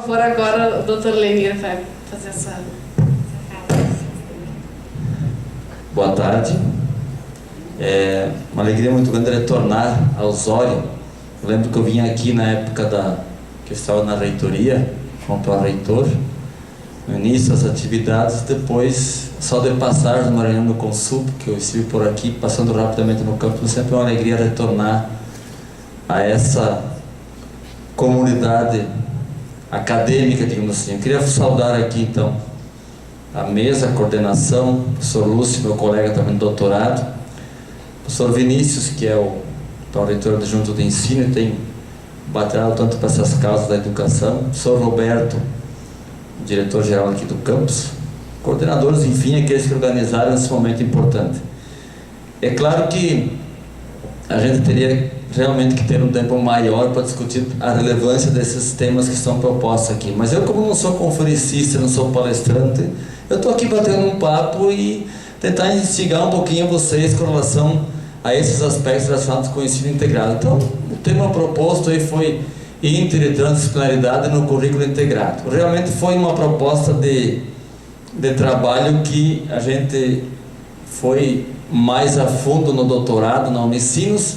favor, agora o Dr. Lenir vai fazer essa fala. Boa tarde. É uma alegria muito grande retornar ao Osório. Eu lembro que eu vim aqui na época que eu estava na reitoria, como pró-reitor, no início das atividades, depois só de passagem no Maranhão do Consul, que eu estive por aqui, passando rapidamente no campo, sempre é uma alegria retornar a essa comunidade acadêmica, digamos assim. Eu queria saudar aqui, então, a mesa, a coordenação, o professor Lúcio, meu colega também de doutorado, o professor Vinícius, que é o reitor adjunto de ensino e tem batalhado tanto para essas causas da educação, o professor Roberto, diretor-geral aqui do campus, coordenadores, enfim, aqueles que organizaram esse momento importante. É claro que a gente teria realmente que ter um tempo maior para discutir a relevância desses temas que são propostos aqui, mas eu, como não sou conferencista, não sou palestrante, eu estou aqui batendo um papo e tentar instigar um pouquinho vocês com relação a esses aspectos relacionados com o ensino integrado. Então, o tema proposto aí foi inter e transdisciplinaridade no currículo integrado. Realmente foi uma proposta de trabalho que a gente foi mais a fundo no doutorado, na Unicinos,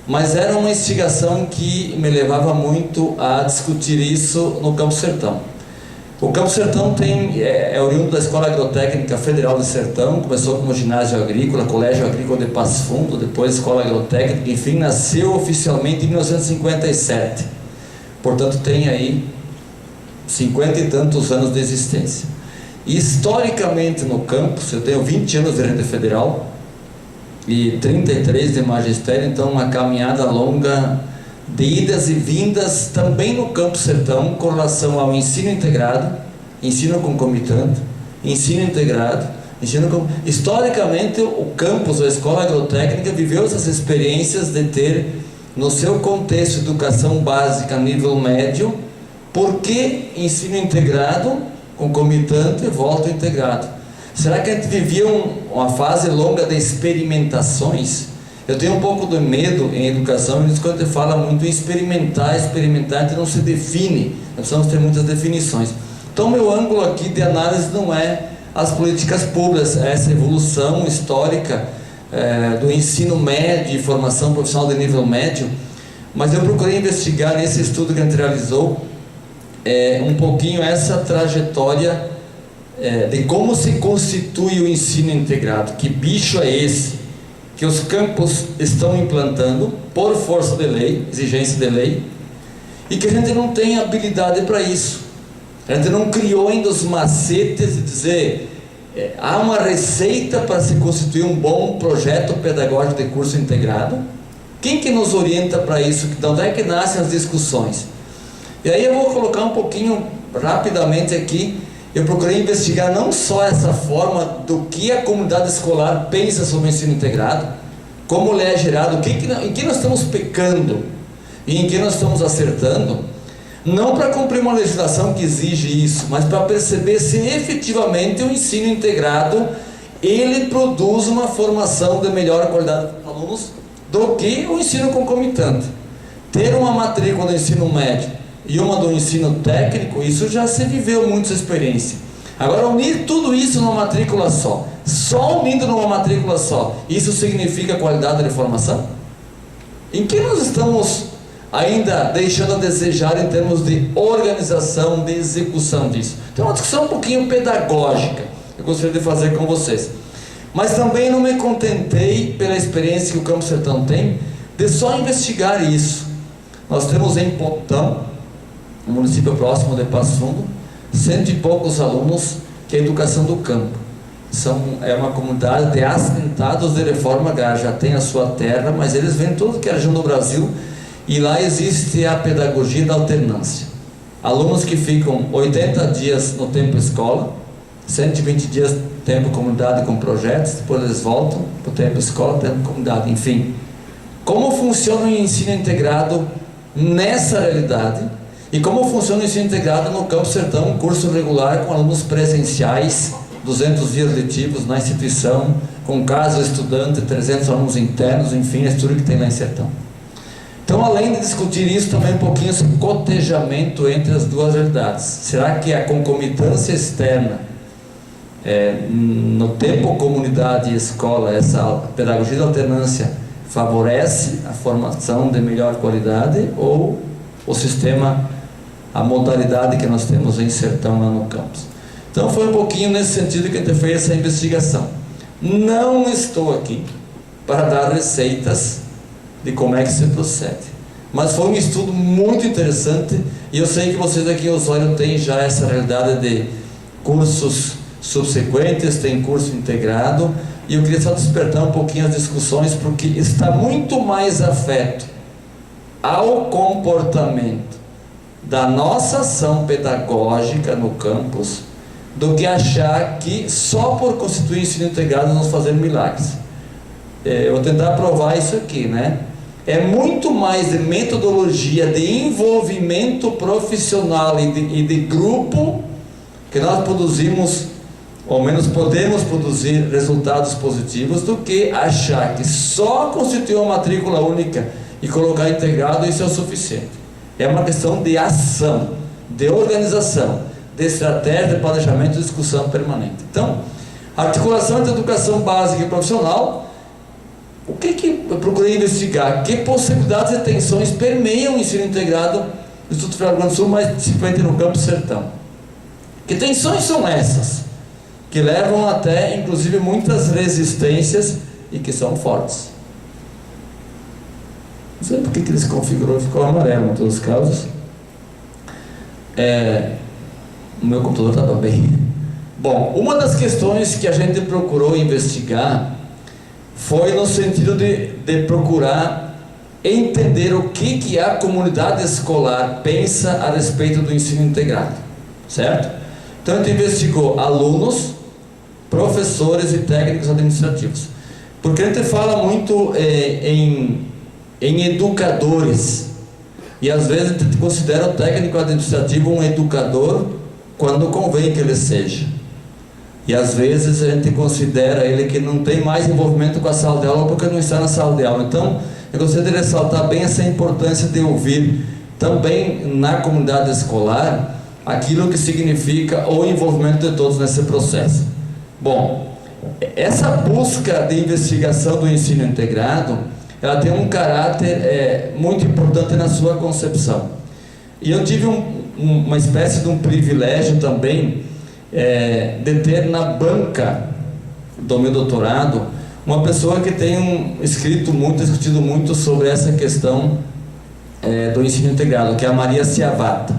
mas era uma instigação que me levava muito a discutir isso no Campo Sertão. O Campo Sertão é oriundo da Escola Agrotécnica Federal de Sertão, começou como ginásio agrícola, colégio agrícola de Passo Fundo, depois Escola Agrotécnica, enfim, nasceu oficialmente em 1957. Portanto, tem aí 50 e tantos anos de existência. E, historicamente, no campus, eu tenho 20 anos de rede federal e 33 de magistério, então uma caminhada longa de idas e vindas também no Campo Sertão com relação ao ensino integrado, ensino concomitante, ensino integrado, historicamente o campus, a Escola Agrotécnica, viveu essas experiências de ter no seu contexto educação básica nível médio, por que ensino integrado, concomitante e volta integrado? Será que a gente vivia uma fase longa de experimentações? Eu tenho um pouco de medo em educação, quando a gente fala muito em experimentar, a gente não se define, nós precisamos ter muitas definições. Então, meu ângulo aqui de análise não é as políticas públicas, é essa evolução histórica do ensino médio e formação profissional de nível médio, mas eu procurei investigar nesse estudo que a gente realizou um pouquinho essa trajetória de como se constitui o ensino integrado. Que bicho é esse que os campos estão implantando por força de lei, exigência de lei, e que a gente não tem habilidade para isso. A gente não criou ainda os macetes de dizer há uma receita para se constituir um bom projeto pedagógico de curso integrado. Quem que nos orienta para isso? De onde é que nascem as discussões? E aí eu vou colocar um pouquinho rapidamente aqui. Eu procurei investigar não só essa forma do que a comunidade escolar pensa sobre o ensino integrado, como ele é gerado, em que nós estamos pecando e em que nós estamos acertando, não para cumprir uma legislação que exige isso, mas para perceber se efetivamente o ensino integrado ele produz uma formação de melhor qualidade para os alunos do que o ensino concomitante. Ter uma matrícula do ensino médio e uma do ensino técnico, isso já se viveu muita experiência. Agora, unir tudo isso numa matrícula só unindo numa matrícula só, isso significa qualidade de formação? Em que nós estamos ainda deixando a desejar em termos de organização, de execução disso? Então, uma discussão um pouquinho pedagógica eu gostaria de fazer com vocês. Mas também não me contentei, pela experiência que o Campo Sertão tem, de só investigar isso. Nós temos em Pontão, um município próximo de Passo Fundo, 100 e poucos alunos, que é a educação do campo. É uma comunidade de assentados de reforma agrária, já tem a sua terra, mas eles vêm todo que é região do Brasil, e lá existe a pedagogia da alternância. Alunos que ficam 80 dias no tempo escola, 120 dias tempo comunidade com projetos, depois eles voltam para o tempo escola, tempo comunidade, enfim. Como funciona o ensino integrado nessa realidade? E como funciona o ensino integrado no Campo Sertão, um curso regular com alunos presenciais, 200 dias letivos na instituição, com casa estudante, 300 alunos internos, enfim, a estrutura que tem lá em Sertão. Então, além de discutir isso, também um pouquinho sobre cotejamento entre as duas realidades. Será que a concomitância externa, no tempo comunidade e escola, essa pedagogia de alternância favorece a formação de melhor qualidade, ou o sistema, a modalidade que nós temos em Sertão lá no campus? Então foi um pouquinho nesse sentido que a gente fez essa investigação. Não estou aqui para dar receitas de como é que se procede, mas foi um estudo muito interessante, e eu sei que vocês aqui em Osório têm já essa realidade de cursos subsequentes, tem curso integrado, e eu queria só despertar um pouquinho as discussões, porque está muito mais afeto ao comportamento da nossa ação pedagógica no campus do que achar que só por constituir ensino integrado nós vamos fazer milagres. Eu vou tentar provar isso aqui, né? É muito mais de metodologia, de envolvimento profissional e de grupo que nós produzimos, ou menos podemos produzir resultados positivos, do que achar que só constituir uma matrícula única e colocar integrado, isso é o suficiente. É uma questão de ação, de organização, de estratégia, de planejamento e discussão permanente. Então, articulação entre educação básica e profissional. O que eu procurei investigar? Que possibilidades e tensões permeiam o ensino integrado no Instituto Federal do Rio Grande do Sul, mas principalmente no Campus Sertão? Que tensões são essas? Que levam até, inclusive, muitas resistências e que são fortes. Não sei porque que ele se configurou, ficou amarelo em todos os casos. O meu computador estava bem. Bom, uma das questões que a gente procurou investigar foi no sentido de procurar entender o que a comunidade escolar pensa a respeito do ensino integrado, certo? Então a gente investigou alunos, professores e técnicos administrativos, porque a gente fala muito em educadores, e às vezes a gente considera o técnico administrativo um educador quando convém que ele seja. E às vezes a gente considera ele que não tem mais envolvimento com a sala de aula porque não está na sala de aula. Então, eu gostaria de ressaltar bem essa importância de ouvir também na comunidade escolar aquilo que significa o envolvimento de todos nesse processo. Bom, essa busca de investigação do ensino integrado, ela tem um caráter muito importante na sua concepção. E eu tive uma espécie de um privilégio também, de ter na banca do meu doutorado uma pessoa que tem discutido muito sobre essa questão do ensino integrado, que é a Maria Ciavata,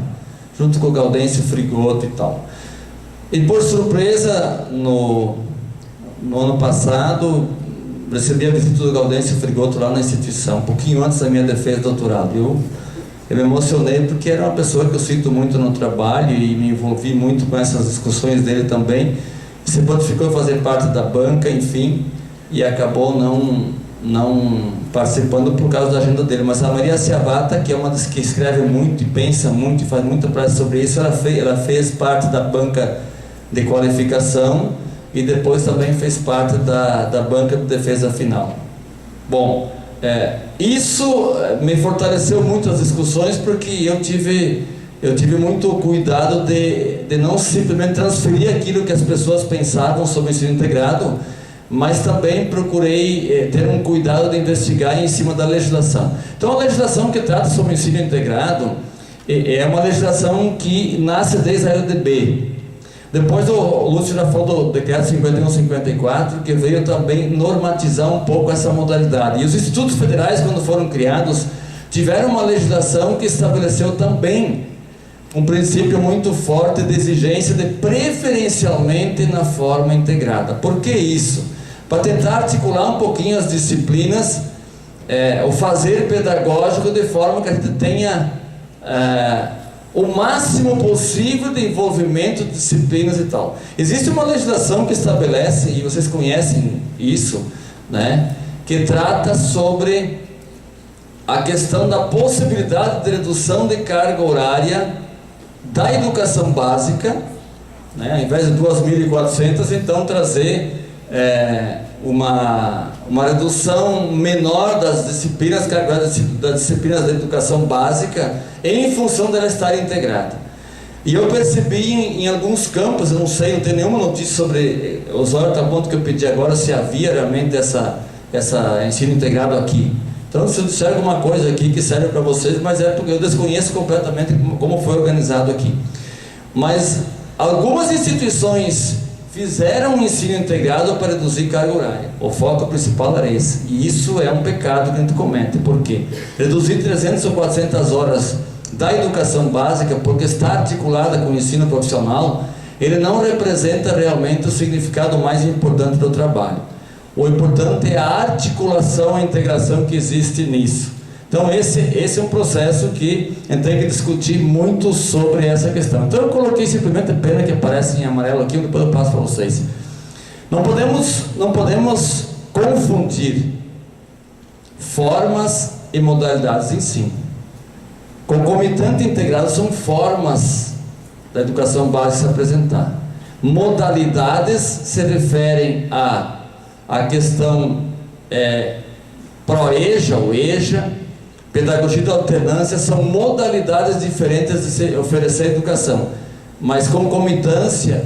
junto com o Gaudêncio Frigoto e tal. E por surpresa, no ano passado, recebi a visita do Gaudêncio Frigoto lá na instituição, um pouquinho antes da minha defesa de doutorado. Eu me emocionei porque era uma pessoa que eu cito muito no trabalho e me envolvi muito com essas discussões dele também. Se prontificou a fazer parte da banca, enfim, e acabou não participando por causa da agenda dele. Mas a Maria Ciavata, que é uma das que escreve muito e pensa muito e faz muita prática sobre isso, ela fez parte da banca de qualificação e depois também fez parte da banca de defesa final. Bom, isso me fortaleceu muito as discussões, porque eu tive muito cuidado de não simplesmente transferir aquilo que as pessoas pensavam sobre o ensino integrado, mas também procurei ter um cuidado de investigar em cima da legislação. Então a legislação que trata sobre o ensino integrado é uma legislação que nasce desde a LDB. Depois o Lúcio já falou do decreto 51/54, que veio também normatizar um pouco essa modalidade. E os institutos federais, quando foram criados, tiveram uma legislação que estabeleceu também um princípio muito forte de exigência de preferencialmente na forma integrada. Por que isso? Para tentar articular um pouquinho as disciplinas, o fazer pedagógico, de forma que a gente tenha o máximo possível de envolvimento de disciplinas e tal. Existe uma legislação que estabelece, e vocês conhecem isso, né, que trata sobre a questão da possibilidade de redução de carga horária da educação básica, né, ao invés de 2.400, então trazer uma redução menor das disciplinas da educação básica em função dela estar integrada. E eu percebi em alguns campos, eu não sei, não tenho nenhuma notícia sobre Osório, tá bom que eu pedi agora se havia realmente essa ensino integrado aqui. Então, se eu disser alguma coisa aqui que serve para vocês, mas é porque eu desconheço completamente como foi organizado aqui. Mas algumas instituições fizeram um ensino integrado para reduzir carga horária. O foco principal era esse. E isso é um pecado que a gente comete. Por quê? Reduzir 300 ou 400 horas da educação básica, porque está articulada com o ensino profissional, ele não representa realmente o significado mais importante do trabalho. O importante é a articulação, a integração que existe nisso. Então esse é um processo que a gente tem que discutir muito sobre essa questão. Então eu coloquei simplesmente a pena que aparece em amarelo aqui, depois eu passo para vocês. Não podemos confundir formas e modalidades de ensino. Concomitante e integrado são formas da educação básica se apresentar. Modalidades se referem a questão ProEja ou EJA, pedagogia de alternância, são modalidades diferentes de se oferecer educação, mas concomitância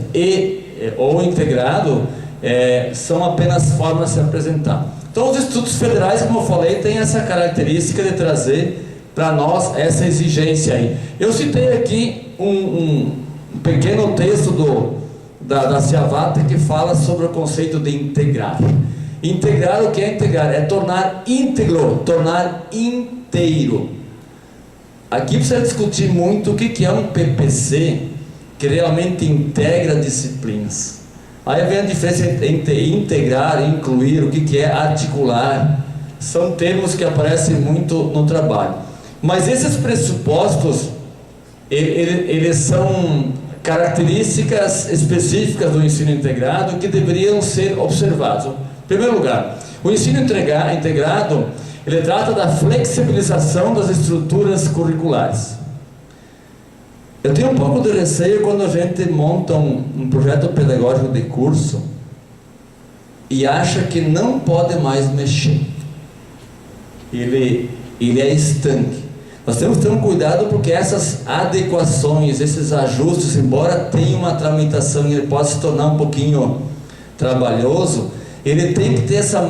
ou integrado são apenas formas de se apresentar. Então os institutos federais, como eu falei, têm essa característica de trazer para nós essa exigência aí. Eu citei aqui um pequeno texto da Ciavata que fala sobre o conceito de integrar. Integrar, o que é integrar? É tornar íntegro, tornar inteiro. Aqui precisa discutir muito o que é um PPC que realmente integra disciplinas. Aí vem a diferença entre integrar, incluir, o que é articular. São termos que aparecem muito no trabalho. Mas esses pressupostos, eles são características específicas do ensino integrado que deveriam ser observados. Em primeiro lugar, o ensino integrado, ele trata da flexibilização das estruturas curriculares. Eu tenho um pouco de receio quando a gente monta um projeto pedagógico de curso e acha que não pode mais mexer. Ele é estanque. Nós temos que ter um cuidado porque essas adequações, esses ajustes, embora tenha uma tramitação e ele possa se tornar um pouquinho trabalhoso, ele tem que ter essa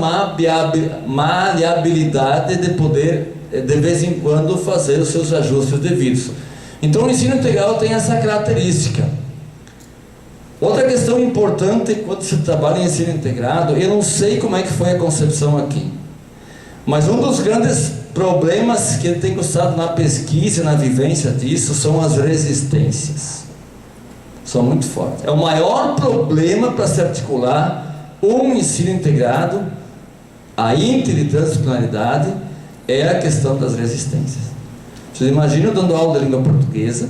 maleabilidade de poder, de vez em quando, fazer os seus ajustes devidos. Então o ensino integral tem essa característica. Outra questão importante quando se trabalha em ensino integrado, eu não sei como é que foi a concepção aqui, mas um dos grandes problemas que tem custado na pesquisa e na vivência disso são as resistências. São muito fortes. É o maior problema para se articular um ensino integrado, a interdisciplinaridade, é a questão das resistências. Vocês imaginam dando aula de língua portuguesa,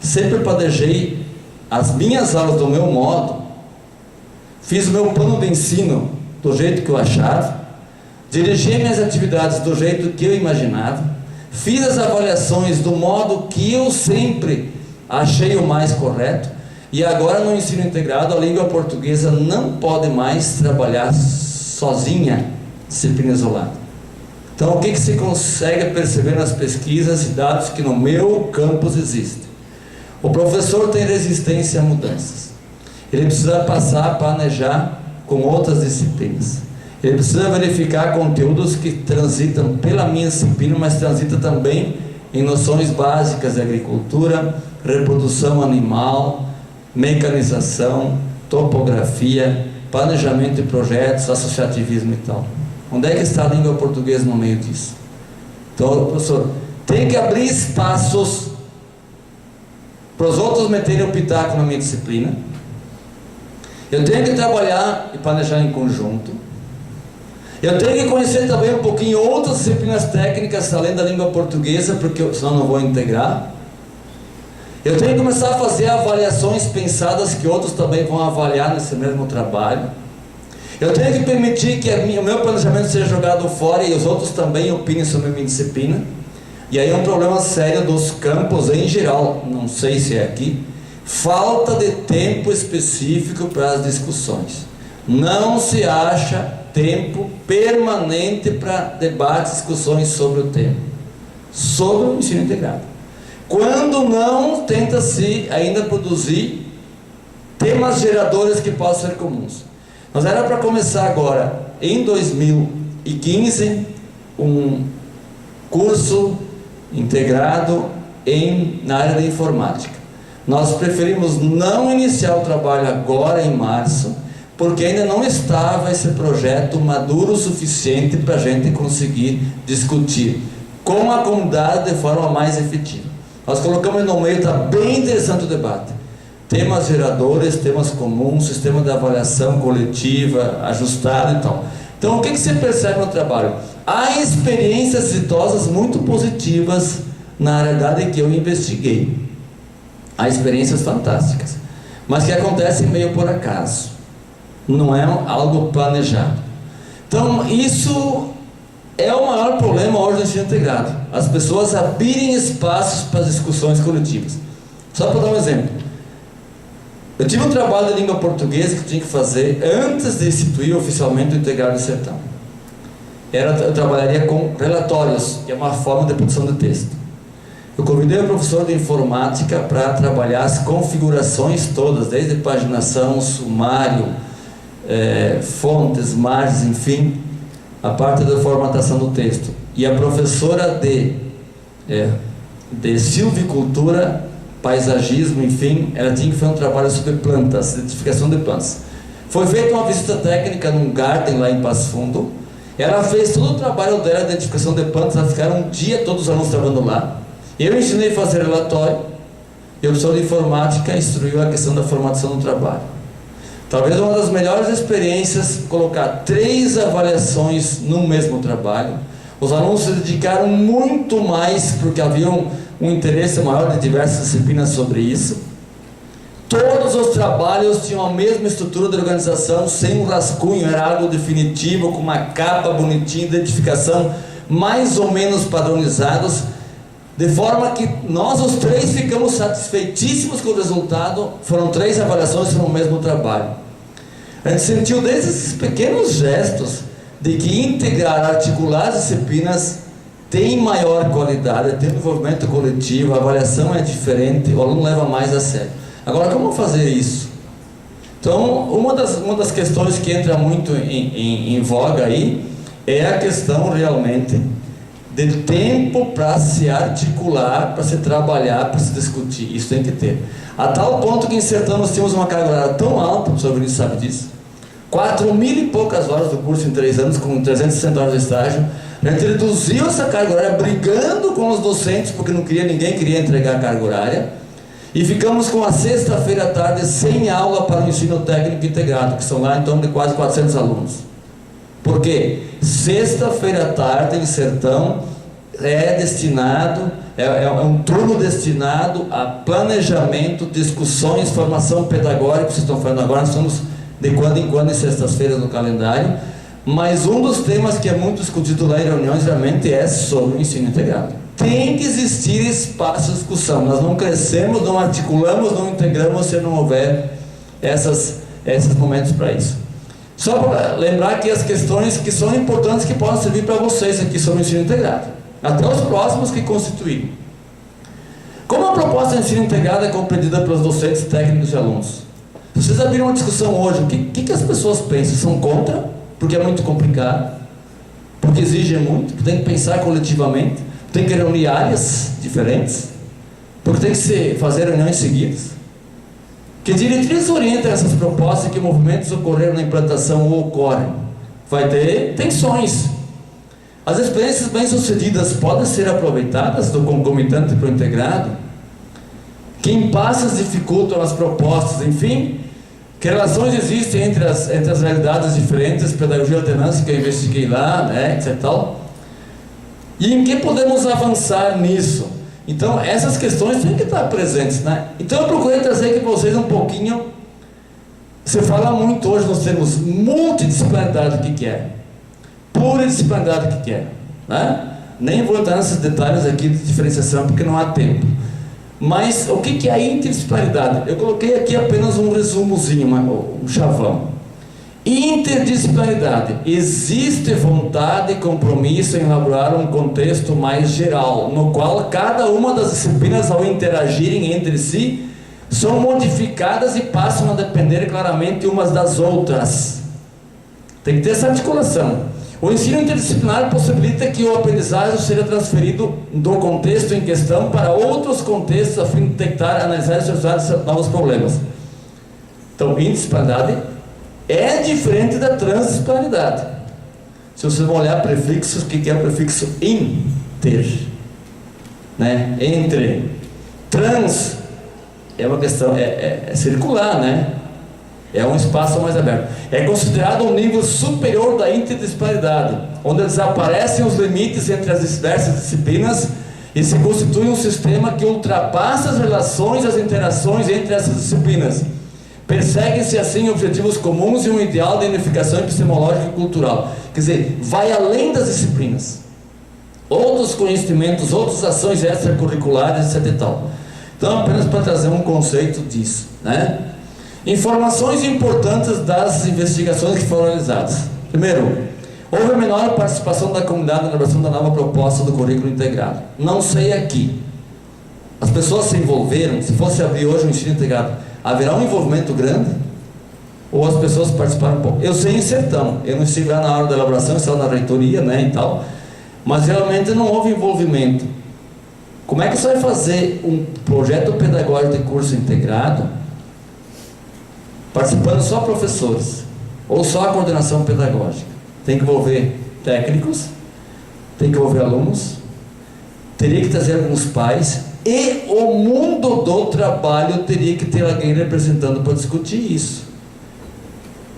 sempre planejei as minhas aulas do meu modo, fiz o meu plano de ensino do jeito que eu achava, dirigi minhas atividades do jeito que eu imaginava, fiz as avaliações do modo que eu sempre achei o mais correto, e agora no ensino integrado a língua portuguesa não pode mais trabalhar sozinha, disciplina isolada. Então o que se consegue perceber nas pesquisas e dados que no meu campus existem? O professor tem resistência a mudanças, ele precisa passar a planejar com outras disciplinas. Ele precisa verificar conteúdos que transitam pela minha disciplina, mas transitam também em noções básicas de agricultura, reprodução animal, mecanização, topografia, planejamento de projetos, associativismo e tal. Onde é que está a língua portuguesa no meio disso? Então, professor, tem que abrir espaços para os outros meterem o pitaco na minha disciplina. Eu tenho que trabalhar e planejar em conjunto. Eu tenho que conhecer também um pouquinho outras disciplinas técnicas além da língua portuguesa, porque senão não vou integrar. Eu tenho que começar a fazer avaliações pensadas que outros também vão avaliar nesse mesmo trabalho. Eu tenho que permitir que o meu planejamento seja jogado fora e os outros também opinem sobre a minha disciplina. E aí é um problema sério dos campos em geral, não sei se é aqui, falta de tempo específico para as discussões. Não se acha tempo permanente para debates, discussões sobre o tema, sobre o ensino integrado. Quando não, tenta-se ainda produzir temas geradores que possam ser comuns. Nós era para começar agora, em 2015, um curso integrado na área da informática. Nós preferimos não iniciar o trabalho agora em março, porque ainda não estava esse projeto maduro o suficiente para a gente conseguir discutir com a comunidade de forma mais efetiva. Nós colocamos no meio, está bem interessante o debate. Temas geradores, temas comuns, sistema de avaliação coletiva, ajustado e tal. Então, o que você percebe no trabalho? Há experiências exitosas muito positivas na área que eu investiguei. Há experiências fantásticas, mas que acontecem meio por acaso. Não é algo planejado. Então, isso é o maior problema hoje do ensino integrado. As pessoas abrirem espaços para as discussões coletivas. Só para dar um exemplo. Eu tive um trabalho de língua portuguesa que eu tinha que fazer antes de instituir oficialmente o integrado do sertão. Eu trabalharia com relatórios, que é uma forma de produção de texto. Eu convidei o professor de informática para trabalhar as configurações todas, desde paginação, sumário, fontes, margens, enfim, a parte da formatação do texto. E a professora de silvicultura, paisagismo, enfim, ela tinha que fazer um trabalho sobre plantas, identificação de plantas. Foi feita uma visita técnica num garden lá em Passo Fundo. Ela fez todo o trabalho dela de identificação de plantas. Ela ficaram um dia todos os alunos trabalhando lá. Eu ensinei a fazer relatório e o professor de informática instruiu a questão da formatação do trabalho. Talvez uma das melhores experiências, colocar 3 avaliações no mesmo trabalho. Os alunos se dedicaram muito mais porque havia um interesse maior de diversas disciplinas sobre isso. Todos os trabalhos tinham a mesma estrutura de organização, sem um rascunho, era algo definitivo, com uma capa bonitinha, identificação mais ou menos padronizados, de forma que nós os 3 ficamos satisfeitíssimos com o resultado. Foram 3 avaliações no mesmo trabalho. A gente sentiu desde esses pequenos gestos de que integrar, articular as disciplinas tem maior qualidade, tem envolvimento coletivo, a avaliação é diferente, o aluno leva mais a sério. Agora, como fazer isso? Então, uma das questões que entra muito em voga aí é a questão realmente de tempo para se articular, para se trabalhar, para se discutir. Isso tem que ter. A tal ponto que em Sertão nós tínhamos uma carga horária tão alta, o senhor Vinícius sabe disso, 4.000 e poucas horas do curso em 3 anos, com 360 horas de estágio. A gente reduziu essa carga horária brigando com os docentes, porque ninguém queria entregar a carga horária. E ficamos com a sexta-feira à tarde sem aula para o ensino técnico integrado, que são lá em torno de quase 400 alunos. Por quê? Sexta-feira à tarde em Sertão é um turno destinado a planejamento, discussões, formação pedagógica, que vocês estão fazendo agora. Nós estamos de quando em quando em sextas-feiras no calendário. Mas um dos temas que é muito discutido lá em reuniões realmente é sobre o ensino integrado. Tem que existir espaço de discussão. Nós não crescemos, não articulamos, não integramos se não houver esses momentos para isso. Só para lembrar que as questões que são importantes, que podem servir para vocês aqui sobre o ensino integrado, até os próximos que constituem. Como a proposta de ensino integrado é compreendida pelos docentes, técnicos e alunos? Vocês abriram uma discussão hoje, o que as pessoas pensam? São contra, porque é muito complicado, porque exige muito, porque tem que pensar coletivamente, tem que reunir áreas diferentes, porque tem que fazer reuniões seguidas. Que diretrizes orientam essas propostas e que movimentos ocorreram na implantação ou ocorrem? Vai ter tensões. As experiências bem-sucedidas podem ser aproveitadas do concomitante para o integrado? Que impasses dificultam as propostas? Enfim, que relações existem entre as realidades diferentes, pedagogia e alternância, que eu investiguei lá, etc. Tal. E em que podemos avançar nisso? Então, essas questões têm que estar presentes, né? Então, eu procurei trazer aqui para vocês um pouquinho. Você fala muito hoje nos termos multidisciplinaridade, o que é? Pluridisciplinaridade, o que é? Né? Nem vou entrar nesses detalhes aqui de diferenciação, porque não há tempo. Mas o que é a interdisciplinaridade? Eu coloquei aqui apenas um resumozinho, um chavão. Interdisciplinaridade. Existe vontade e compromisso em elaborar um contexto mais geral, no qual cada uma das disciplinas, ao interagirem entre si, são modificadas e passam a depender claramente umas das outras. Tem que ter essa articulação. O ensino interdisciplinar possibilita que o aprendizagem seja transferido do contexto em questão para outros contextos, a fim de detectar, analisar e solucionar novos problemas. Então, interdisciplinaridade é diferente da transdisciplinaridade. Se vocês vão olhar prefixos, o que é o prefixo inter? Né? Entre. Trans é uma questão, é circular, né? É um espaço mais aberto. É considerado um nível superior da interdisciplinaridade, onde desaparecem os limites entre as diversas disciplinas e se constitui um sistema que ultrapassa as relações e as interações entre essas disciplinas. Perseguem-se assim objetivos comuns e um ideal de unificação epistemológica e cultural. Quer dizer, vai além das disciplinas. Outros conhecimentos, outras ações extracurriculares, etc. e tal. Então, apenas para trazer um conceito disso, né? Informações importantes das investigações que foram realizadas. Primeiro, houve menor participação da comunidade na elaboração da nova proposta do currículo integrado. Não sei aqui. As pessoas se envolveram. Se fosse abrir hoje um ensino integrado, haverá um envolvimento grande? Ou as pessoas participaram um pouco? Eu sei em Sertão. Eu não estive lá na hora da elaboração, eu estava na reitoria, né, e tal. Mas realmente não houve envolvimento. Como é que você vai fazer um projeto pedagógico de curso integrado participando só professores, ou só a coordenação pedagógica? Tem que envolver técnicos, tem que envolver alunos, teria que trazer alguns pais, e o mundo do trabalho teria que ter alguém representando para discutir isso.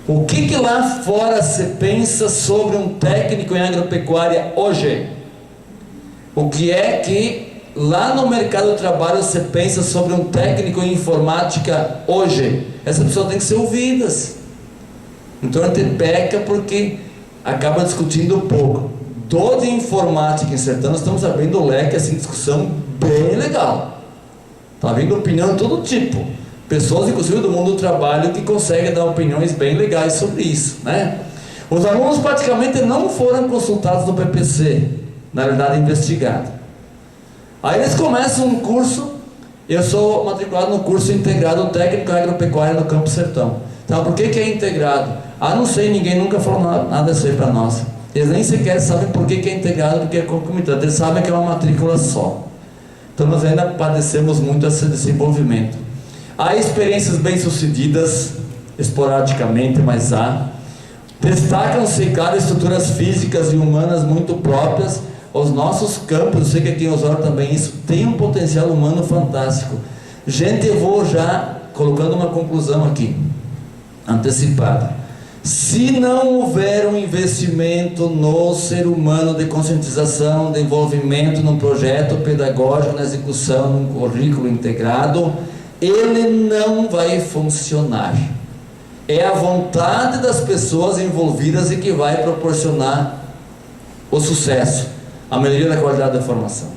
O que lá fora se pensa sobre um técnico em agropecuária hoje? O que é que lá no mercado do trabalho você pensa sobre um técnico em informática hoje? Essas pessoas têm que ser ouvidas. Então a gente peca porque acaba discutindo pouco. Toda informática em Sertão, nós estamos abrindo o leque, assim, discussão bem legal. Está vindo opinião de todo tipo. Pessoas, inclusive do mundo do trabalho, que conseguem dar opiniões bem legais sobre isso, né? Os alunos praticamente não foram consultados no PPC, na verdade investigado. Aí eles começam um curso. Eu sou matriculado no curso integrado técnico agropecuário no Campo Sertão. Então, por que é integrado? Ah, não sei, ninguém nunca falou nada disso aí para nós. Eles nem sequer sabem por que é integrado, porque é concomitante. Eles sabem que é uma matrícula só. Então, nós ainda padecemos muito esse desenvolvimento. Há experiências bem-sucedidas, esporadicamente, mas há. Destacam-se, claro, estruturas físicas e humanas muito próprias. Os nossos campos, eu sei que aqui em Osório também isso, tem um potencial humano fantástico. Gente, eu vou já colocando uma conclusão aqui, antecipada. Se não houver um investimento no ser humano de conscientização, de envolvimento num projeto pedagógico, na execução, num currículo integrado, ele não vai funcionar. É a vontade das pessoas envolvidas e que vai proporcionar o sucesso, a melhoria da qualidade da formação.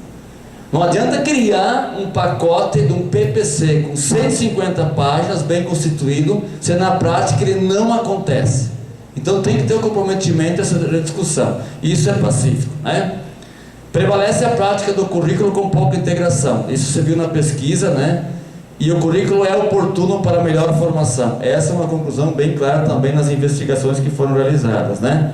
Não adianta criar um pacote de um PPC com 150 páginas, bem constituído, se na prática ele não acontece. Então tem que ter o comprometimento, essa discussão. Isso é pacífico, né? Prevalece a prática do currículo com pouca integração. Isso você viu na pesquisa, né? E o currículo é oportuno para melhor formação. Essa é uma conclusão bem clara também nas investigações que foram realizadas, né?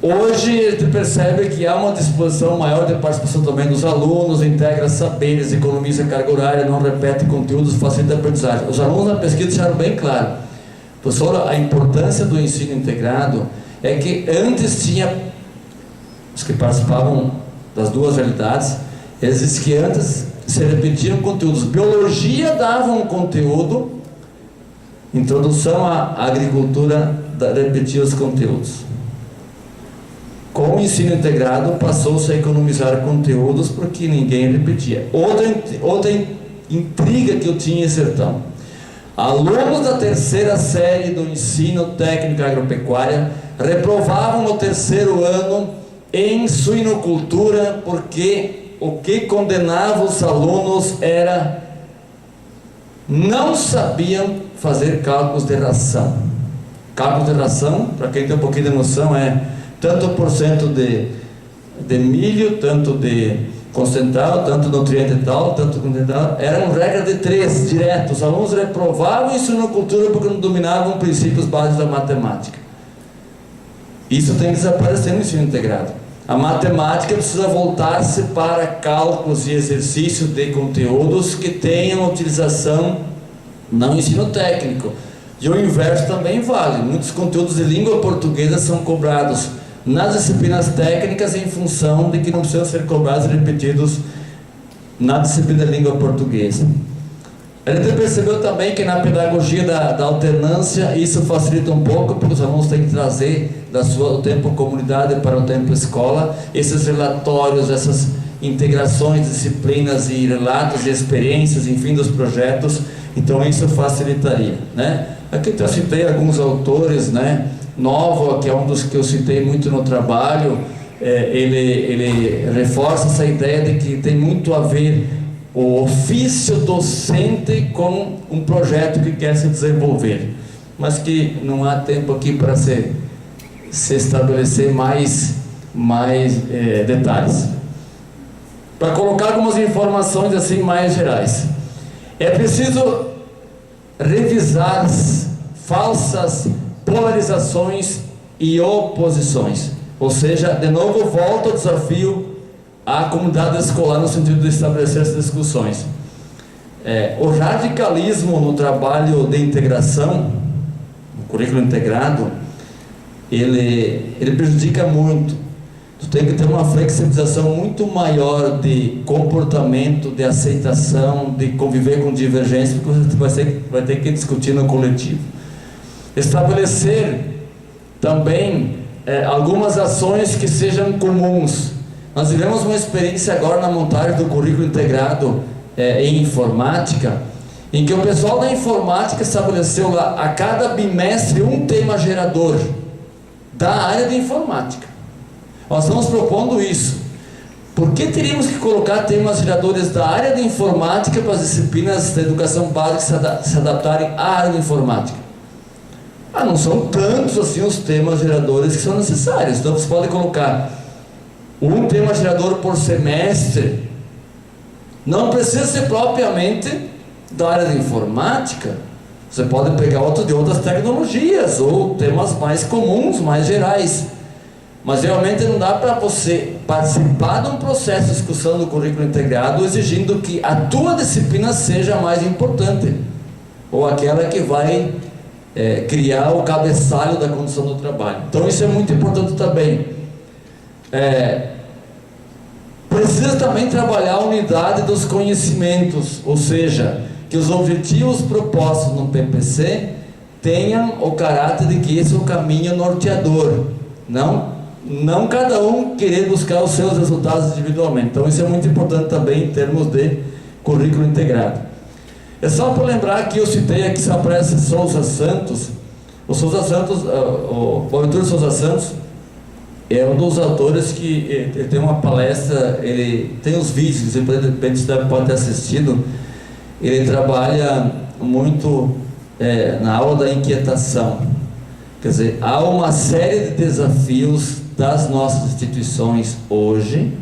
Hoje a gente percebe que há uma disposição maior de participação também dos alunos, integra saberes, economiza carga horária, não repete conteúdos, facilita a aprendizagem. Os alunos na pesquisa deixaram bem claro, professor, a importância do ensino integrado é que antes tinha, os que participavam das duas realidades, eles dizem que antes se repetiam conteúdos. Biologia dava um conteúdo, introdução à agricultura repetia os conteúdos. Com o ensino integrado passou-se a economizar conteúdos porque ninguém repetia. Outra intriga que eu tinha em Sertão: alunos da terceira série do ensino técnico agropecuária reprovavam no terceiro ano em suinocultura, porque o que condenava os alunos era não sabiam fazer cálculos de ração. Cálculo de ração, para quem tem um pouquinho de noção, é tanto por cento de milho, tanto de concentrado, tanto nutriente tal, tanto nutriente tal. Era uma regra de 3, direto. Os alunos reprovavam ensino-cultura porque não dominavam princípios básicos da matemática. Isso tem que desaparecer no ensino integrado. A matemática precisa voltar-se para cálculos e exercícios de conteúdos que tenham utilização no ensino técnico. E o inverso também vale. Muitos conteúdos de língua portuguesa são cobrados nas disciplinas técnicas em função de que não precisam ser cobrados e repetidos na disciplina de língua portuguesa. A gente percebeu também que na pedagogia da alternância isso facilita um pouco, porque os alunos têm que trazer do tempo comunidade para o tempo escola, esses relatórios, essas integrações, disciplinas e relatos e experiências, enfim, dos projetos. Então isso facilitaria, né? Aqui eu citei alguns autores, né? Novo, que é um dos que eu citei muito no trabalho, ele reforça essa ideia de que tem muito a ver o ofício docente com um projeto que quer se desenvolver, mas que não há tempo aqui para se estabelecer mais detalhes. Para colocar algumas informações assim mais gerais, é preciso revisar falsas polarizações e oposições, ou seja, de novo volta o desafio à comunidade escolar no sentido de estabelecer essas discussões. O radicalismo no trabalho de integração, no currículo integrado, ele prejudica muito. Tu tem que ter uma flexibilização muito maior de comportamento, de aceitação, de conviver com divergência, porque você vai ter que discutir no coletivo. Estabelecer também algumas ações que sejam comuns. Nós vivemos uma experiência agora na montagem do currículo integrado em informática, em que o pessoal da informática estabeleceu lá a cada bimestre um tema gerador da área de informática. Nós estamos propondo isso. Por que teríamos que colocar temas geradores da área de informática para as disciplinas da educação básica se adaptarem à área de informática? Não são tantos assim os temas geradores que são necessários. Então você pode colocar um tema gerador por semestre. Não precisa ser propriamente da área de informática. Você pode pegar outros de outras tecnologias ou temas mais comuns, mais gerais. Mas realmente não dá para você participar de um processo de discussão do currículo integrado exigindo que a tua disciplina seja a mais importante, ou aquela que vai criar o cabeçalho da condução do trabalho. Então isso é muito importante também. Precisa também trabalhar a unidade dos conhecimentos, ou seja, que os objetivos propostos no PPC tenham o caráter de que esse é o caminho norteador, não cada um querer buscar os seus resultados individualmente. Então isso é muito importante também em termos de currículo integrado. É só para lembrar que eu citei aqui, se aparece Souza Santos. O Souza Santos, o Boaventura Souza Santos é um dos autores que ele tem uma palestra, ele tem os vídeos, de repente você pode ter assistido. Ele trabalha muito na aula da inquietação. Quer dizer, há uma série de desafios das nossas instituições hoje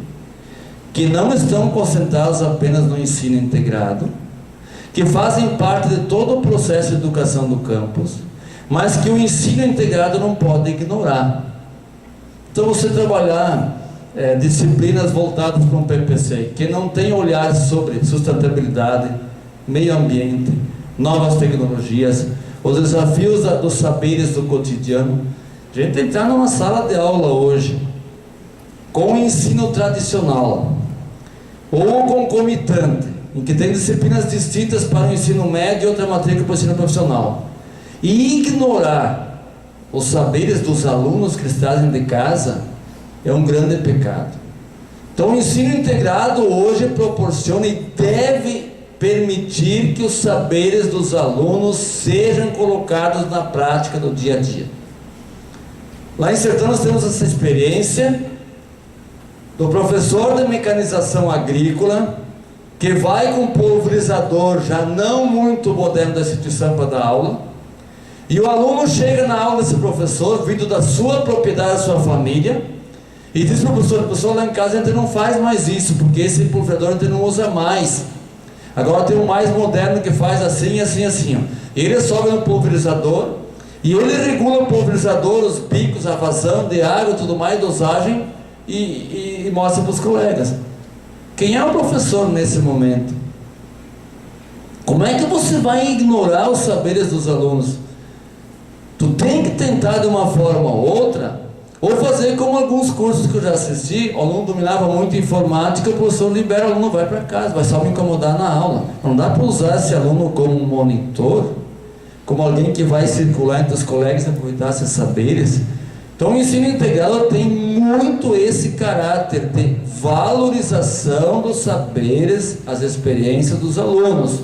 que não estão concentrados apenas no ensino integrado, que fazem parte de todo o processo de educação do campus, mas que o ensino integrado não pode ignorar. Então você trabalhar disciplinas voltadas para um PPC, que não tem olhar sobre sustentabilidade, meio ambiente, novas tecnologias, os desafios dos saberes do cotidiano. A gente entrar numa sala de aula hoje, com o ensino tradicional, ou concomitante, em que tem disciplinas distintas para o ensino médio e outra matrícula para o ensino profissional, e ignorar os saberes dos alunos que eles trazem de casa, é um grande pecado. Então o ensino integrado hoje proporciona e deve permitir que os saberes dos alunos sejam colocados na prática do dia a dia. Lá em Sertão nós temos essa experiência do professor de mecanização agrícola que vai com um pulverizador já não muito moderno da instituição para dar aula, e o aluno chega na aula desse professor, vindo da sua propriedade, da sua família, e diz para o professor, lá em casa a gente não faz mais isso, porque esse pulverizador a gente não usa mais. Agora tem um mais moderno que faz assim, assim, assim. Ó. Ele sobe no pulverizador, e ele regula o pulverizador, os picos, a vazão de água, tudo mais, dosagem, e mostra para os colegas. Quem é o professor nesse momento? Como é que você vai ignorar os saberes dos alunos? Tu tem que tentar de uma forma ou outra, ou fazer como alguns cursos que eu já assisti, o aluno dominava muito informática, o professor libera, o aluno vai para casa, vai só me incomodar na aula. Não dá para usar esse aluno como um monitor, como alguém que vai circular entre os colegas e aproveitar esses saberes. Então o ensino integrado tem muito esse caráter de valorização dos saberes, as experiências dos alunos.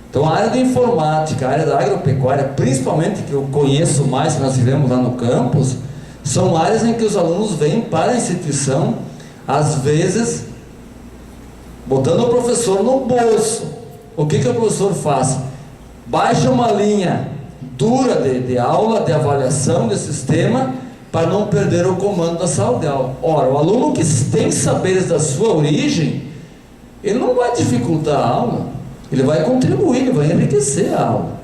Então a área de informática, a área da agropecuária, principalmente que eu conheço mais, que nós vivemos lá no campus, são áreas em que os alunos vêm para a instituição, às vezes, botando o professor no bolso. O que o professor faz? Baixa uma linha dura de aula, de avaliação de sistema, para não perder o comando da sala de aula. Ora, o aluno que tem saberes da sua origem, ele não vai dificultar a aula, ele vai contribuir, ele vai enriquecer a aula.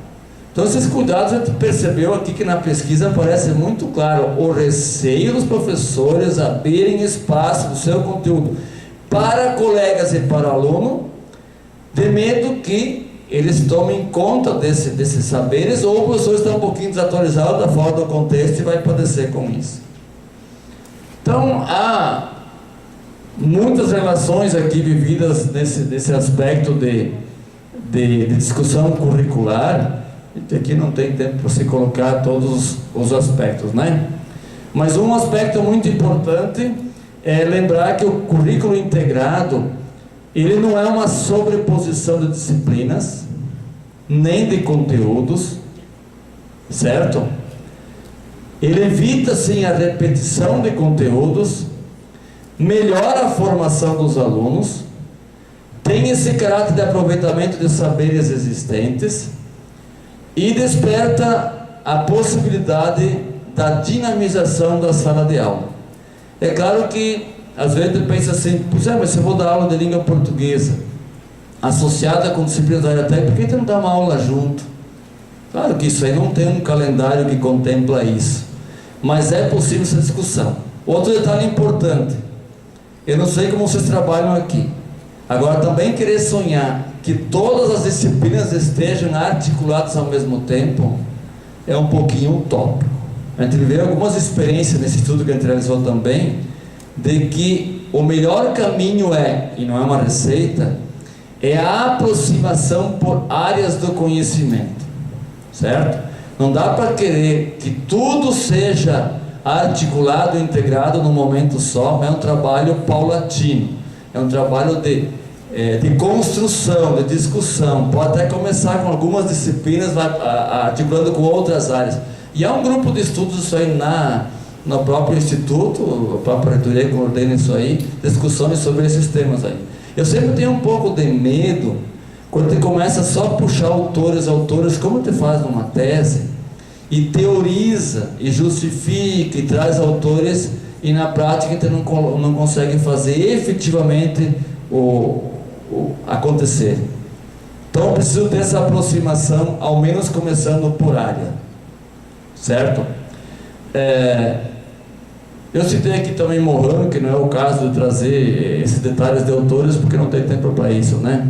Então esses cuidados a gente percebeu aqui que na pesquisa aparece muito claro o receio dos professores abrirem espaço do seu conteúdo para colegas e para aluno, de medo que eles tomem conta desses saberes, ou o professor está um pouquinho desatualizado da fora do contexto e vai padecer com isso. Então há muitas relações aqui vividas nesse aspecto de discussão curricular. Aqui não tem tempo para se colocar todos os aspectos, né? Mas um aspecto muito importante é lembrar que o currículo integrado, ele não é uma sobreposição de disciplinas, nem de conteúdos, certo? Ele evita, sim, a repetição de conteúdos, melhora a formação dos alunos, tem esse caráter de aproveitamento de saberes existentes e desperta a possibilidade da dinamização da sala de aula. É claro que às vezes você pensa assim, mas se eu vou dar aula de língua portuguesa associada com disciplinas da área técnica, por que não dá uma aula junto? Claro que isso aí não tem um calendário que contempla isso, mas é possível essa discussão. Outro detalhe importante, eu não sei como vocês trabalham aqui, agora também querer sonhar que todas as disciplinas estejam articuladas ao mesmo tempo é um pouquinho utópico. A gente vê algumas experiências nesse estudo que a gente realizou também, de que o melhor caminho e não é uma receita, é a aproximação por áreas do conhecimento, certo? Não dá para querer que tudo seja articulado, integrado num momento só, mas é um trabalho paulatino, é um trabalho de construção, de discussão. Pode até começar com algumas disciplinas, vai articulando com outras áreas. E há um grupo de estudos isso aí no próprio instituto, a própria reitoria coordena isso aí, discussões sobre esses temas aí. Eu sempre tenho um pouco de medo quando você começa só a puxar autores, como você faz numa tese, e teoriza, e justifica, e traz autores, e na prática você não consegue fazer efetivamente acontecer. Então eu preciso dessa aproximação, ao menos começando por área, certo? Eu citei aqui também Morano, que não é o caso de trazer esses detalhes de autores, porque não tem tempo para isso, né?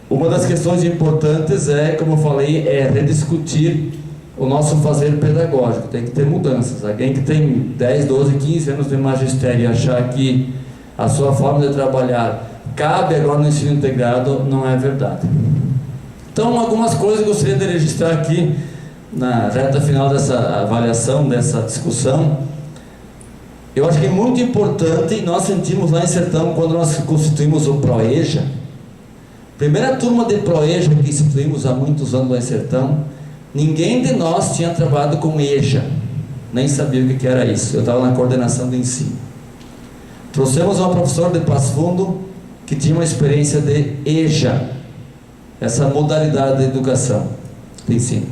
Uma das questões importantes como eu falei, rediscutir o nosso fazer pedagógico. Tem que ter mudanças. Alguém que tem 10, 12, 15 anos de magistério e achar que a sua forma de trabalhar cabe agora no ensino integrado, não é verdade. Então, algumas coisas que eu gostaria de registrar aqui na reta final dessa avaliação, dessa discussão. Eu acho que é muito importante, nós sentimos lá em Sertão, quando nós constituímos o PROEJA, primeira turma de PROEJA que instituímos há muitos anos lá em Sertão, ninguém de nós tinha trabalhado com EJA, nem sabia o que era isso. Eu estava na coordenação de ensino. Trouxemos uma professora de Passo Fundo, que tinham uma experiência de EJA, essa modalidade de educação, de ensino.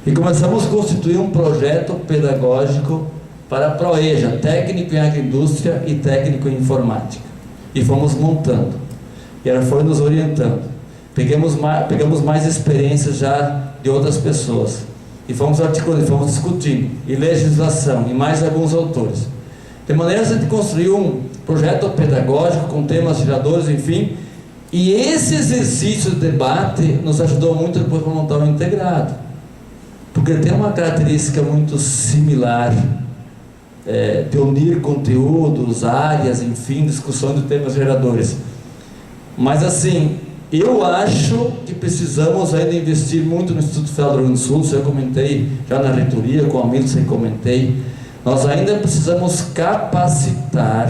E começamos a constituir um projeto pedagógico para a ProEJA, técnico em agroindústria e técnico em informática. E fomos montando. E ela foi nos orientando. Pegamos mais experiências já de outras pessoas. E fomos articulando, fomos discutindo. E legislação, e mais alguns autores. De maneira que a gente construiu um projeto pedagógico com temas geradores, enfim. E esse exercício de debate nos ajudou muito depois para montar o integrado. Porque tem uma característica muito similar, de unir conteúdos, áreas, enfim, discussão de temas geradores. Mas assim, eu acho que precisamos ainda investir muito no Instituto Federal do Rio Grande do Sul, isso eu comentei já na reitoria, com a Milton comentei. Nós ainda precisamos capacitar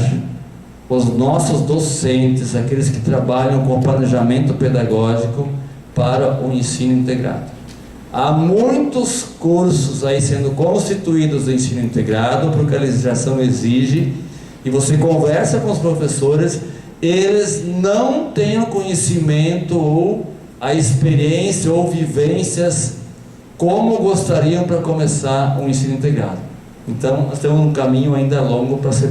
os nossos docentes, aqueles que trabalham com planejamento pedagógico, para o ensino integrado. Há muitos cursos aí sendo constituídos de ensino integrado, porque a legislação exige, e você conversa com os professores, eles não têm o conhecimento ou a experiência ou vivências como gostariam para começar um ensino integrado. Então, nós temos um caminho ainda longo para se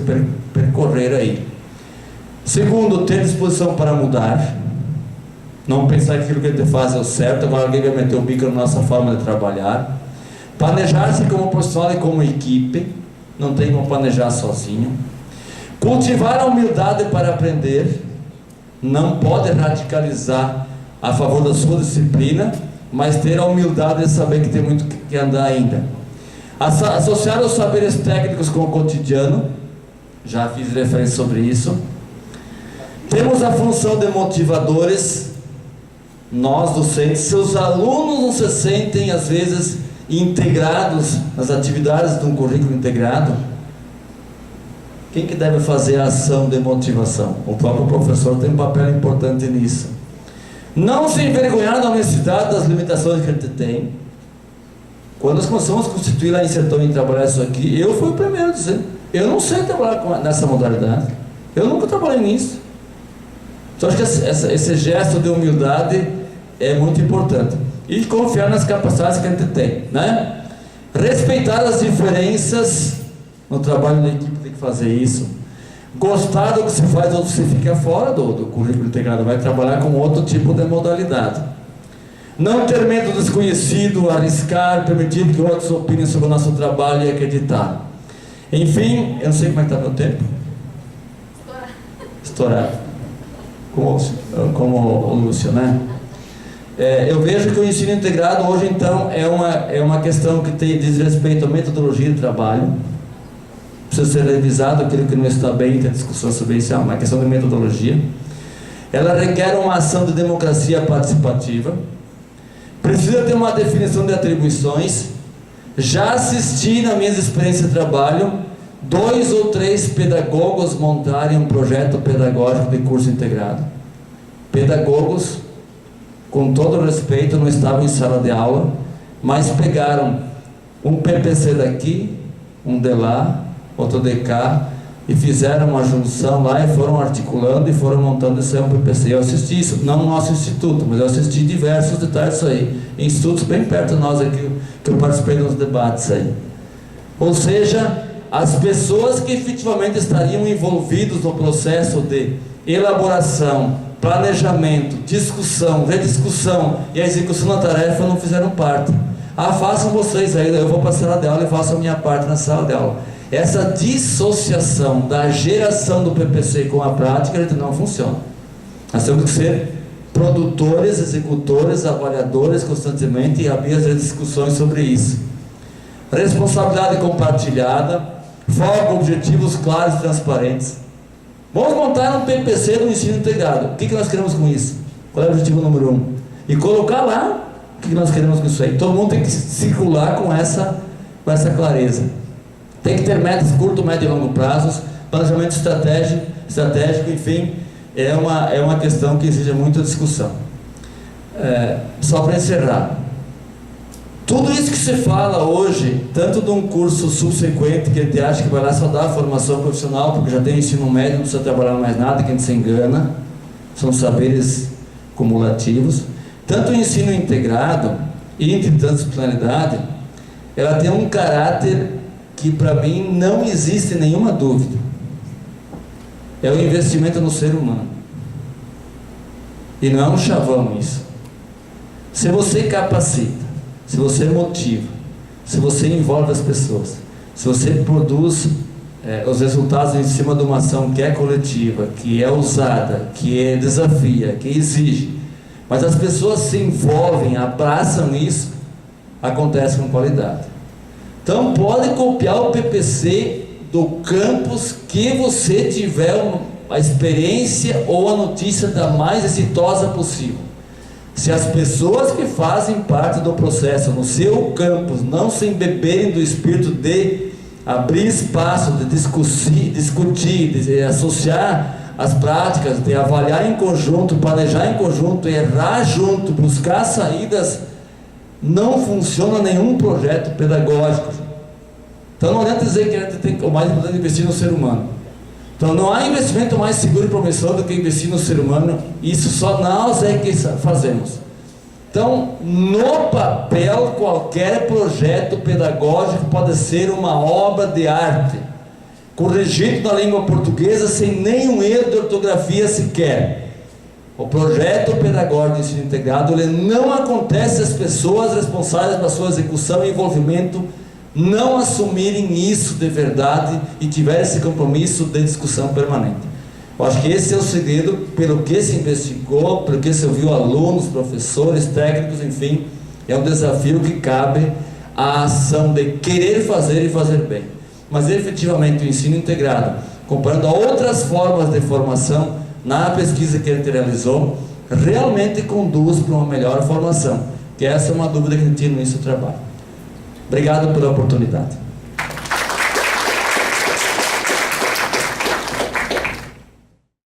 percorrer aí. Segundo, ter disposição para mudar. Não pensar que aquilo que a gente faz é o certo, agora alguém vai meter o bico na nossa forma de trabalhar. Planejar-se como profissional e como equipe, não tem como planejar sozinho. Cultivar a humildade para aprender, não pode radicalizar a favor da sua disciplina, mas ter a humildade de saber que tem muito que andar ainda. Associar os saberes técnicos com o cotidiano, já fiz referência sobre isso. Temos a função de motivadores. Nós, docentes, se os alunos não se sentem, às vezes, integrados nas atividades de um currículo integrado, quem que deve fazer a ação de motivação? O próprio professor tem um papel importante nisso. Não se envergonhar da honestidade das limitações que a gente tem. Quando nós começamos a constituir lá em Sertão e trabalhar isso aqui, eu fui o primeiro a dizer, eu não sei trabalhar nessa modalidade, eu nunca trabalhei nisso. Então acho que esse gesto de humildade é muito importante. E confiar nas capacidades que a gente tem, né? Respeitar as diferenças no trabalho da equipe, tem que fazer isso. Gostar do que se faz ou se fica fora do currículo integrado, vai trabalhar com outro tipo de modalidade. Não ter medo do desconhecido, arriscar, permitir que outros opinem sobre o nosso trabalho e acreditar. Enfim, eu não sei como é que está meu tempo. Estourado. Como o Lúcio, né? Eu vejo que o ensino integrado hoje, então, é uma questão que diz respeito à metodologia de trabalho. Precisa ser revisado aquilo que não está bem, tem discussão sobre isso, é uma questão de metodologia. Ela requer uma ação de democracia participativa. Precisa ter uma definição de atribuições. Já assisti, na minha experiência de trabalho, 2 ou 3 pedagogos montarem um projeto pedagógico de curso integrado. Pedagogos, com todo o respeito, não estavam em sala de aula, mas pegaram um PPC daqui, um de lá, outro de cá, e fizeram uma junção lá e foram articulando e foram montando esse PPC. Eu assisti isso, não no nosso instituto, mas eu assisti diversos detalhes disso aí, em institutos bem perto de nós aqui, que eu participei dos debates aí. Ou seja, as pessoas que efetivamente estariam envolvidos no processo de elaboração, planejamento, discussão, rediscussão e a execução da tarefa não fizeram parte. Façam vocês aí, eu vou para a sala de aula e faço a minha parte na sala de aula. Essa dissociação da geração do PPC com a prática, ele não funciona. Nós temos que ser produtores, executores, avaliadores constantemente e abrir as discussões sobre isso. Responsabilidade compartilhada, foco, objetivos claros e transparentes. Vamos montar um PPC do ensino integrado. O que nós queremos com isso? Qual é o objetivo número 1? E colocar lá o que nós queremos com isso aí. Todo mundo tem que circular com essa clareza. Tem que ter metas curto, médio e longo prazos, planejamento estratégico, enfim, é uma questão que exige muita discussão. Só para encerrar, tudo isso que se fala hoje, tanto de um curso subsequente que a gente acha que vai lá só dar a formação profissional, porque já tem ensino médio, não precisa trabalhar mais nada, que a gente se engana, são saberes cumulativos. Tanto o ensino integrado e interdisciplinaridade, ela tem um caráter que para mim não existe nenhuma dúvida. É o investimento no ser humano. E não é um chavão isso. Se você capacita, se você motiva, se você envolve as pessoas, se você produz os resultados em cima de uma ação que é coletiva, que é ousada, que desafia, que exige, mas as pessoas se envolvem, abraçam isso, acontece com qualidade. Então pode copiar o PPC do campus que você tiver a experiência ou a notícia da mais exitosa possível. Se as pessoas que fazem parte do processo no seu campus não se embeberem do espírito de abrir espaço, de discutir, de associar as práticas, de avaliar em conjunto, planejar em conjunto, errar junto, buscar saídas, não funciona nenhum projeto pedagógico. Então não adianta dizer que a gente tem o mais importante investir no ser humano. Então não há investimento mais seguro e promissor do que investir no ser humano. Isso só nós é que fazemos. Então, no papel, qualquer projeto pedagógico pode ser uma obra de arte, corrigido na língua portuguesa sem nenhum erro de ortografia sequer. O projeto pedagógico de ensino integrado, ele não acontece se as pessoas responsáveis pela sua execução e envolvimento não assumirem isso de verdade e tiverem esse compromisso de discussão permanente. Eu acho que esse é o segredo, pelo que se investigou, pelo que se ouviu alunos, professores, técnicos, enfim, é um desafio que cabe à ação de querer fazer e fazer bem. Mas efetivamente o ensino integrado, comparando a outras formas de formação, na pesquisa que a gente realizou, realmente conduz para uma melhor formação, que essa é uma dúvida que a gente tinha no início do trabalho. Obrigado pela oportunidade.